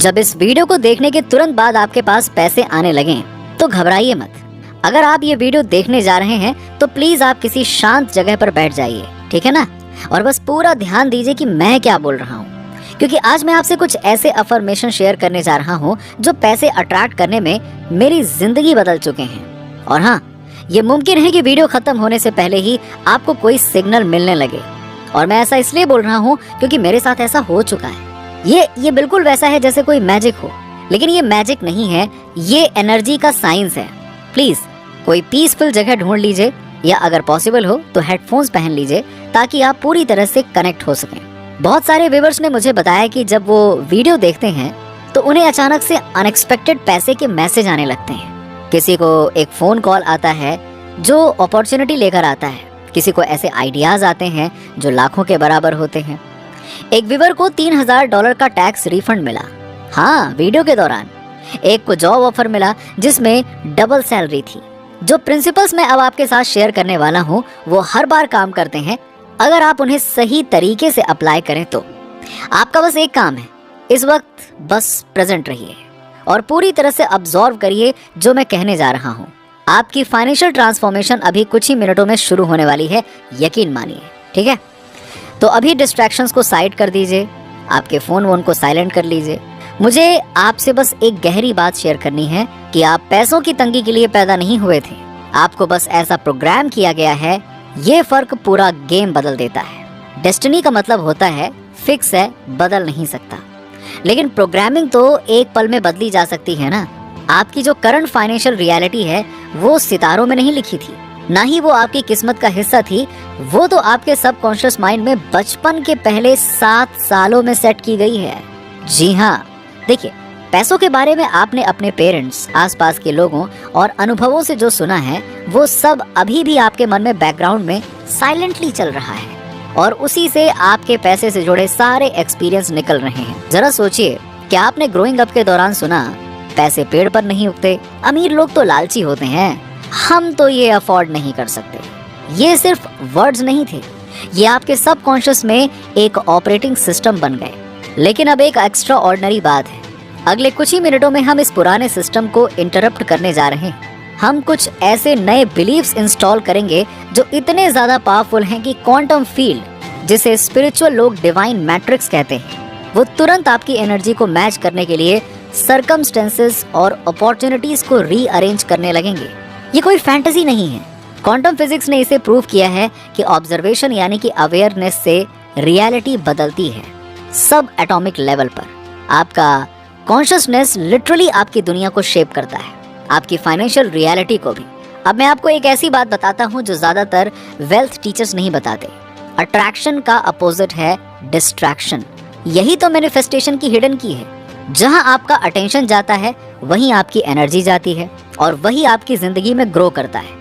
जब इस वीडियो को देखने के तुरंत बाद आपके पास पैसे आने लगें तो घबराइए मत। अगर आप ये वीडियो देखने जा रहे हैं तो प्लीज आप किसी शांत जगह पर बैठ जाइए, ठीक है ना? और बस पूरा ध्यान दीजिए कि मैं क्या बोल रहा हूँ, क्योंकि आज मैं आपसे कुछ ऐसे अफर्मेशन शेयर करने जा रहा हूँ जो पैसे अट्रैक्ट करने में मेरी जिंदगी बदल चुके हैं। और हाँ, ये मुमकिन है कि वीडियो खत्म होने से पहले ही आपको कोई सिग्नल मिलने लगे। और मैं ऐसा इसलिए बोल रहा हूँ क्योंकि मेरे साथ ऐसा हो चुका है। ये बिल्कुल वैसा है जैसे कोई मैजिक हो, लेकिन ये मैजिक नहीं है, ये एनर्जी का साइंस है। प्लीज कोई पीसफुल जगह ढूंढ लीजिए, या अगर पॉसिबल हो तो हेडफोन्स पहन लीजिए ताकि आप पूरी तरह से कनेक्ट हो सकें। बहुत सारे व्यूअर्स ने मुझे बताया कि जब वो वीडियो देखते हैं तो उन्हें अचानक से अनएक्सपेक्टेड पैसे के मैसेज आने लगते हैं। किसी को एक फोन कॉल आता है जो अपॉर्चुनिटी लेकर आता है, किसी को ऐसे आइडियाज आते हैं जो लाखों के बराबर होते हैं। एक व्यूअर को $3000 का टैक्स रिफंड मिला, हाँ, वीडियो के दौरान। एक को जॉब ऑफर मिला जिसमें डबल सैलरी थी। जो प्रिंसिपल्स मैं अब आपके साथ शेयर करने वाला हूँ वो हर बार काम करते हैं अगर आप उन्हें सही तरीके से अप्लाई करें तो। आपका बस एक काम है, इस वक्त बस प्रेजेंट रहिए और पूरी तरह से अब्सॉर्व करिए जो मैं कहने जा रहा हूँ। आपकी फाइनेंशियल ट्रांसफॉर्मेशन अभी कुछ ही मिनटों में शुरू होने वाली है, यकीन मानिए, ठीक है? तो अभी डिस्ट्रैक्शंस को साइड कर दीजिए, आपके फोन को साइलेंट कर लीजिए। मुझे आपसे बस एक गहरी बात शेयर करनी है कि आप पैसों की तंगी के लिए पैदा नहीं हुए थे, आपको बस ऐसा प्रोग्राम किया गया है। ये फर्क पूरा गेम बदल देता है। डेस्टिनी का मतलब होता है फिक्स है, बदल नहीं सकता, लेकिन प्रोग्रामिंग तो एक पल में बदली जा सकती है ना। आपकी जो करंट फाइनेंशियल रियलिटी है वो सितारों में नहीं लिखी थी, ना ही वो आपकी किस्मत का हिस्सा थी। वो तो आपके सबकॉन्शियस माइंड में बचपन के पहले 7 सालों में सेट की गई है। जी हाँ, देखिए, पैसों के बारे में आपने अपने पेरेंट्स, आसपास के लोगों और अनुभवों से जो सुना है वो सब अभी भी आपके मन में बैकग्राउंड में साइलेंटली चल रहा है, और उसी से आपके पैसे से जुड़े सारे एक्सपीरियंस निकल रहे हैं। जरा सोचिए, क्या आपने ग्रोइंग अप के दौरान सुना पैसे पेड़ पर नहीं उगते, अमीर लोग तो लालची होते हैं, हम तो ये अफोर्ड नहीं कर सकते? ये सिर्फ वर्ड्स नहीं थे, ये आपके सबकॉन्शियस में एक ऑपरेटिंग सिस्टम बन गए। लेकिन अब एक एक्स्ट्रा ऑर्डिनरी बात है, अगले कुछ ही मिनटों में हम इस पुराने सिस्टम को इंटरप्ट करने जा रहे हैं। हम कुछ ऐसे नए बिलीव्स इंस्टॉल करेंगे जो इतने ज्यादा पावरफुल हैं कि क्वांटम फील्ड, जिसे स्पिरिचुअल लोग डिवाइन मैट्रिक्स कहते हैं, वो तुरंत आपकी एनर्जी को मैच करने के लिए सर्कमस्टेंसेस और अपॉर्चुनिटीज को रीअरेंज करने लगेंगे। ये कोई फैंटेसी नहीं है, क्वांटम फिजिक्स ने इसे प्रूव किया है कि ऑब्जर्वेशन यानी कि अवेयरनेस से रियलिटी बदलती है। सब एटॉमिक लेवल पर आपका कॉन्शियसनेस लिटरली आपकी दुनिया को शेप करता है, आपकी फाइनेंशियल रियलिटी को भी। अब मैं आपको एक ऐसी बात बताता हूँ जो ज्यादातर वेल्थ टीचर्स नहीं बताते। अट्रैक्शन का अपोजिट है डिस्ट्रैक्शन। यही तो मैनिफेस्टेशन की हिडन की है। जहां आपका अटेंशन जाता है वहीं आपकी एनर्जी जाती है, और वही आपकी जिंदगी में ग्रो करता है।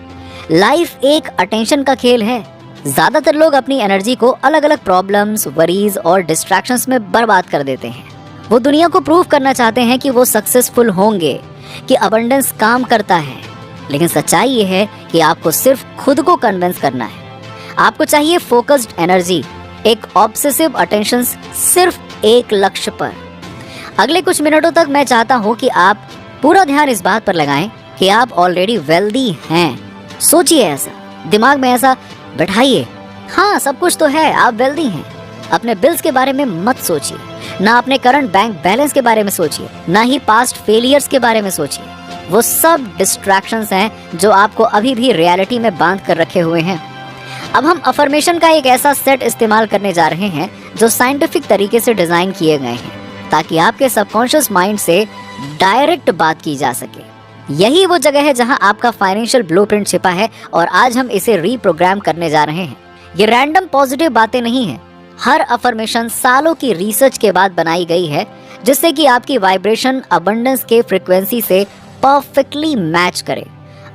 लाइफ एक अटेंशन का खेल है। ज्यादातर लोग अपनी एनर्जी को अलग अलग प्रॉब्लम्स, वरीज और डिस्ट्रैक्शंस में बर्बाद कर देते हैं। वो दुनिया को प्रूव करना चाहते हैं कि वो सक्सेसफुल होंगे, कि अबंडेंस काम करता है। लेकिन सच्चाई ये है कि आपको सिर्फ खुद को कन्विंस करना है। आपको चाहिए फोकस्ड एनर्जी, एक ऑब्सेसिव अटेंशन सिर्फ एक लक्ष्य पर। अगले कुछ मिनटों तक मैं चाहता हूँ कि आप पूरा ध्यान इस बात पर लगाएं कि आप ऑलरेडी वेल्दी हैं। सोचिए, ऐसा दिमाग में ऐसा बैठाइए, हाँ, सब कुछ तो है, आप वेल्दी हैं। अपने बिल्स के बारे में मत सोचिए, ना अपने करंट बैंक बैलेंस के बारे में सोचिए, ना ही पास्ट फेलियर्स के बारे में सोचिए। वो सब डिस्ट्रैक्शंस हैं जो आपको अभी भी रियलिटी में बांध कर रखे हुए हैं। अब हम अफर्मेशन का एक ऐसा सेट इस्तेमाल करने जा रहे हैं जो साइंटिफिक तरीके से डिजाइन किए गए हैं ताकि आपके सबकॉन्शियस माइंड से डायरेक्ट बात की जा सके। यही वो जगह है जहां आपका फाइनेंशियल ब्लूप्रिंट छिपा है, और आज हम इसे रीप्रोग्राम करने जा रहे हैं। ये रैंडम पॉजिटिव बातें नहीं है। हर अफर्मेशन सालों की रिसर्च के बाद बनाई गई है, जिससे कि आपकी वाइब्रेशन अबंडेंस के फ्रीक्वेंसी से परफेक्टली मैच करे।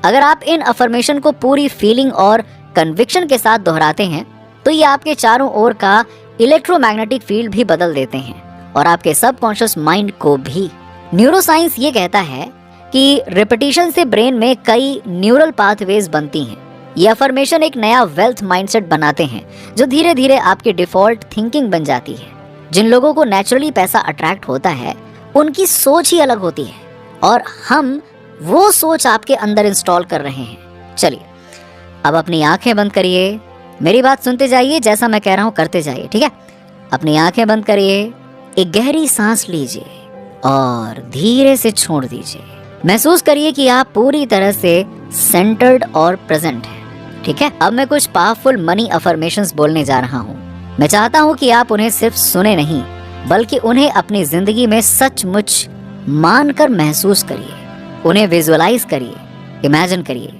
अगर आप इन अफर्मेशन को पूरी फीलिंग और कन्विक्शन के साथ दोहराते हैं तो ये आपके चारों ओर का इलेक्ट्रोमैग्नेटिक फील्ड भी बदल देते हैं, और आपके सबकॉन्शियस माइंड को भी। न्यूरोसाइंस ये कहता है कि रिपीटिशन से ब्रेन में कई न्यूरल पाथवेज बनती हैं। ये अफर्मेशन एक नया वेल्थ माइंडसेट बनाते हैं जो धीरे धीरे आपकी डिफॉल्ट थिंकिंग बन जाती है। जिन लोगों को नेचुरली पैसा अट्रैक्ट होता है उनकी सोच ही अलग होती है और हम वो सोच आपके अंदर इंस्टॉल कर रहे हैं। चलिए अब अपनी आंखें बंद करिए, मेरी बात सुनते जाइए, जैसा मैं कह रहा हूं करते जाइए, ठीक है। अपनी आंखें बंद करिए, एक गहरी सांस लीजिए और धीरे से छोड़ दीजिए। महसूस करिए कि आप पूरी तरह से सेंटर्ड और प्रेजेंट हैं, ठीक है। अब मैं कुछ पावरफुल मनी अफर्मेशंस बोलने जा रहा हूँ। मैं चाहता हूँ कि आप उन्हें सिर्फ सुने नहीं बल्कि उन्हें अपनी जिंदगी में सचमुच मानकर महसूस करिए। उन्हें विजुअलाइज करिए, इमेजिन करिए,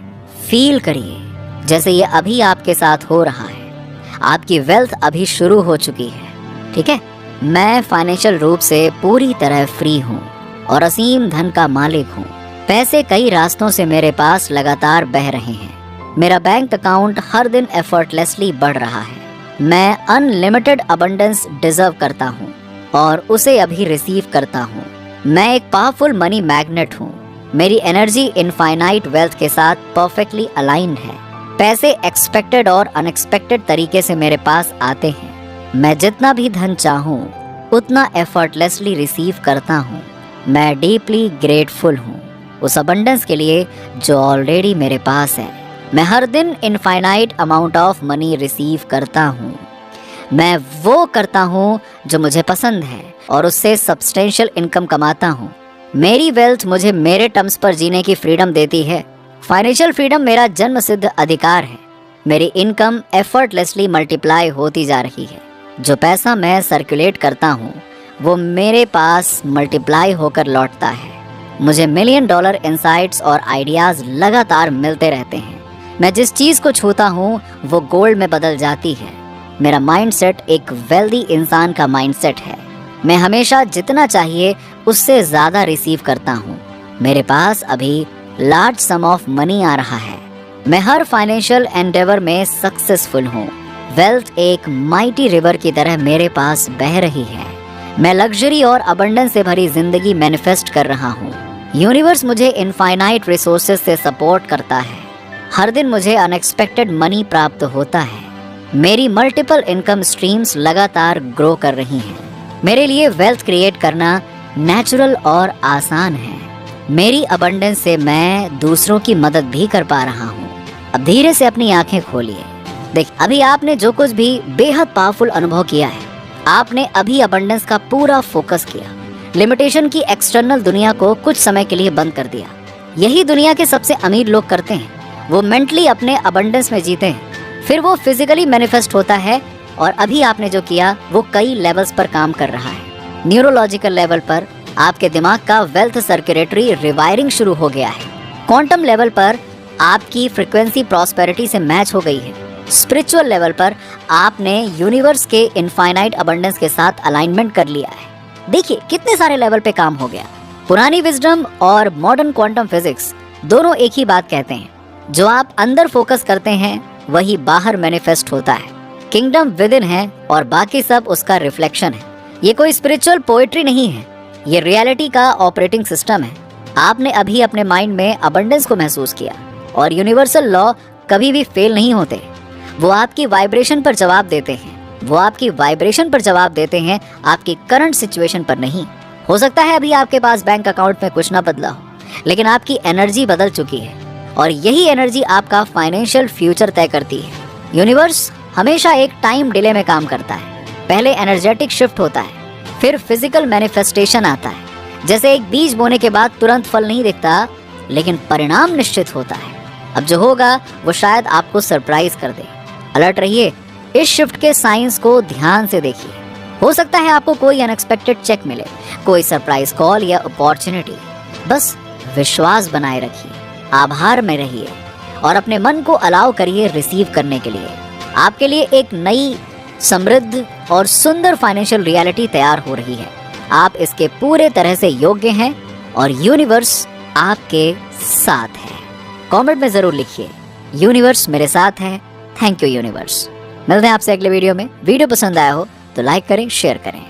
फील करिए जैसे ये अभी आपके साथ हो रहा है। आपकी वेल्थ अभी शुरू हो चुकी है, ठीक है। मैं फाइनेंशियल रूप से पूरी तरह फ्री हूँ और असीम धन का मालिक हूँ। पैसे कई रास्तों से मेरे पास लगातार बह रहे हैं। मेरा बैंक अकाउंट हर दिन एफर्टलेसली बढ़ रहा है। मैं अनलिमिटेड अबंडेंस डिजर्व करता हूँ और उसे अभी रिसीव करता हूँ। मैं एक पावरफुल मनी मैग्नेट हूँ। मेरी एनर्जी इनफाइनाइट वेल्थ के साथ परफेक्टली अलाइंड है। पैसे एक्सपेक्टेड और अनएक्सपेक्टेड तरीके से मेरे पास आते हैं। मैं जितना भी धन चाहूँ उतना एफर्टलेसली रिसीव करता हूँ। मैं डीपली ग्रेटफुल हूँ उस अबंडेंस के लिए जो ऑलरेडी मेरे पास है। मैं हर दिन infinite amount of money receive करता हूँ। मैं वो करता हूँ जो मुझे पसंद है और उससे सब्सटेंशियल इनकम कमाता हूँ। मेरी वेल्थ मुझे मेरे टर्म्स पर जीने की फ्रीडम देती है। फाइनेंशियल फ्रीडम मेरा जन्म सिद्ध अधिकार है। मेरी इनकम एफर्टलेसली मल्टीप्लाई होती जा रही है। जो पैसा मैं सर्कुलेट करता हूँ वो मेरे पास मल्टीप्लाई होकर लौटता है। मुझे $1,000,000 डॉलर इंसाइट्स और आइडियाज लगातार मिलते रहते हैं। मैं जिस चीज़ को छूता हूँ वो गोल्ड में बदल जाती है। मेरा माइंडसेट एक वेल्दी इंसान का माइंडसेट है। मैं हमेशा जितना चाहिए उससे ज़्यादा रिसीव करता हूँ। मेरे पास अभी लार्ज सम ऑफ मनी आ रहा है। मैं हर फाइनेंशियल एंडेवर में सक्सेसफुल हूँ। वेल्थ एक माइटी रिवर की तरह मेरे पास बह रही है। मैं लग्जरी और अबंडेंस से भरी जिंदगी मैनिफेस्ट कर रहा हूँ। यूनिवर्स मुझे इनफाइनाइट रिसोर्सेज से सपोर्ट करता है। हर दिन मुझे अनएक्सपेक्टेड मनी प्राप्त होता है। मेरी मल्टीपल इनकम स्ट्रीम्स लगातार ग्रो कर रही हैं। मेरे लिए वेल्थ क्रिएट करना नेचुरल और आसान है। मेरी अबंडेंस से मैं दूसरों की मदद भी कर पा रहा हूँ। अब धीरे से अपनी आंखें खोलिए। देख, अभी आपने जो कुछ भी बेहद पावरफुल अनुभव किया है, आपने अभी अबंडेंस का पूरा फोकस किया। लिमिटेशन की एक्सटर्नल दुनिया को कुछ समय के लिए बंद कर दिया। यही दुनिया के सबसे अमीर लोग करते हैं। वो मेंटली अपने अबंडेंस में जीते हैं, फिर वो फिजिकली मैनिफेस्ट होता है। और अभी आपने जो किया वो कई लेवल्स पर काम कर रहा है। न्यूरोलॉजिकल लेवल पर आपके दिमाग का वेल्थ सर्कुलेटरी रिवायरिंग शुरू हो गया है। क्वांटम लेवल पर आपकी फ्रीक्वेंसी प्रॉस्पेरिटी से मैच हो गई है। स्पिरिचुअल लेवल पर आपने यूनिवर्स के इनफाइनाइट अबंडेंस के साथ अलाइनमेंट कर लिया है। देखिए कितने सारे लेवल पे काम हो गया। पुरानी विजडम और मॉडर्न क्वांटम फिजिक्स दोनों एक ही बात कहते हैं, जो आप अंदर फोकस करते हैं वही बाहर मैनिफेस्ट होता है। किंगडम विद इन है और बाकी सब उसका रिफ्लेक्शन है। ये कोई स्पिरिचुअल पोएट्री नहीं है, ये रियलिटी का ऑपरेटिंग सिस्टम है। आपने अभी अपने माइंड में अबंडेंस को महसूस किया और यूनिवर्सल लॉ कभी भी फेल नहीं होते। वो आपकी वाइब्रेशन पर जवाब देते हैं। वो आपकी वाइब्रेशन पर जवाब देते हैं, आपकी करंट सिचुएशन पर नहीं। हो सकता है अभी आपके पास बैंक अकाउंट में कुछ ना बदला हो, लेकिन आपकी एनर्जी बदल चुकी है और यही एनर्जी आपका फाइनेंशियल फ्यूचर तय करती है। यूनिवर्स हमेशा एक टाइम डिले में काम करता है। पहले एनर्जेटिक शिफ्ट होता है, फिर फिजिकल मैनिफेस्टेशन आता है। जैसे एक बीज बोने के बाद तुरंत फल नहीं दिखता, लेकिन परिणाम निश्चित होता है। अब जो होगा वो शायद आपको सरप्राइज कर दे। अलर्ट रहिए, इस शिफ्ट के साइंस को ध्यान से देखिए। हो सकता है आपको कोई अनएक्सपेक्टेड चेक मिले, कोई सरप्राइज कॉल या अपॉर्चुनिटी। बस विश्वास बनाए रखिए, आभार में रहिए और अपने मन को अलाउ करिए रिसीव करने के लिए। आपके लिए एक नई, समृद्ध और सुंदर फाइनेंशियल रियलिटी तैयार हो रही है। आप इसके पूरे तरह से योग्य हैं और यूनिवर्स आपके साथ है। कमेंट में जरूर लिखिए, यूनिवर्स मेरे साथ है। Thank you universe. मिलते हैं आपसे अगले वीडियो में। वीडियो पसंद आया हो तो लाइक करें, शेयर करें।